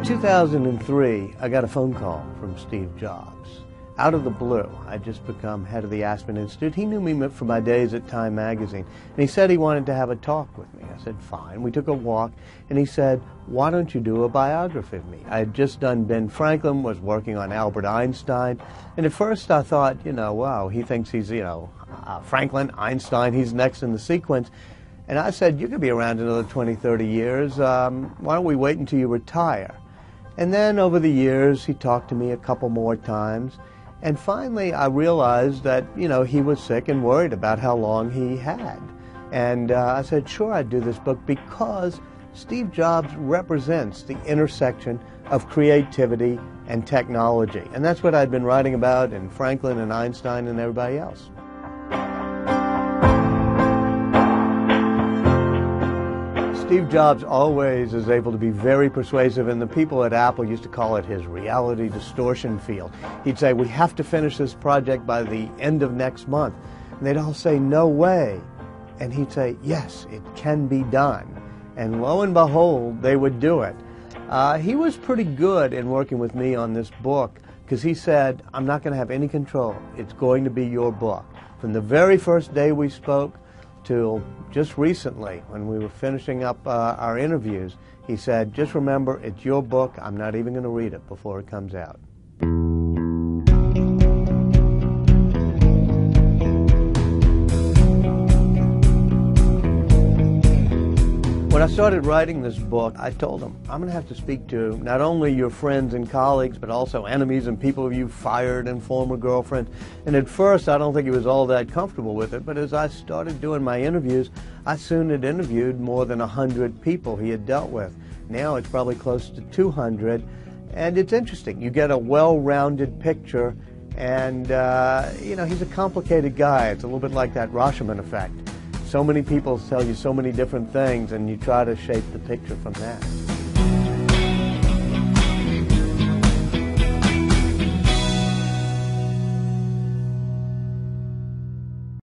2003, I got a phone call from Steve Jobs. Out of the blue. I'd just become head of the Aspen Institute. He knew me from my days at Time magazine, and he said he wanted to have a talk with me. I said, fine. We took a walk, and he said, why don't you do a biography of me? I had just done Ben Franklin, was working on Albert Einstein, and at first I thought, wow, he thinks he's, Franklin, Einstein, he's next in the sequence. And I said, you could be around another 20, 30 years. Why don't we wait until you retire? And then over the years, he talked to me a couple more times. And finally, I realized that, he was sick and worried about how long he had. And I said, sure, I'd do this book because Steve Jobs represents the intersection of creativity and technology. And that's what I'd been writing about in Franklin and Einstein and everybody else. Steve Jobs always is able to be very persuasive, and the people at Apple used to call it his reality distortion field. He'd say, we have to finish this project by the end of next month. And they'd all say, no way. And he'd say, yes, it can be done. And lo and behold, they would do it. He was pretty good in working with me on this book because he said, I'm not going to have any control. It's going to be your book. From the very first day we spoke till just recently, when we were finishing up our interviews, he said, just remember, it's your book. I'm not even going to read it before it comes out. When I started writing this book, I told him, I'm going to have to speak to not only your friends and colleagues, but also enemies and people you fired and former girlfriends. And at first, I don't think he was all that comfortable with it, but as I started doing my interviews, I soon had interviewed more than 100 people he had dealt with. Now it's probably close to 200, and it's interesting. You get a well-rounded picture, and, he's a complicated guy. It's a little bit like that Rashomon effect. So many people tell you so many different things, and you try to shape the picture from that.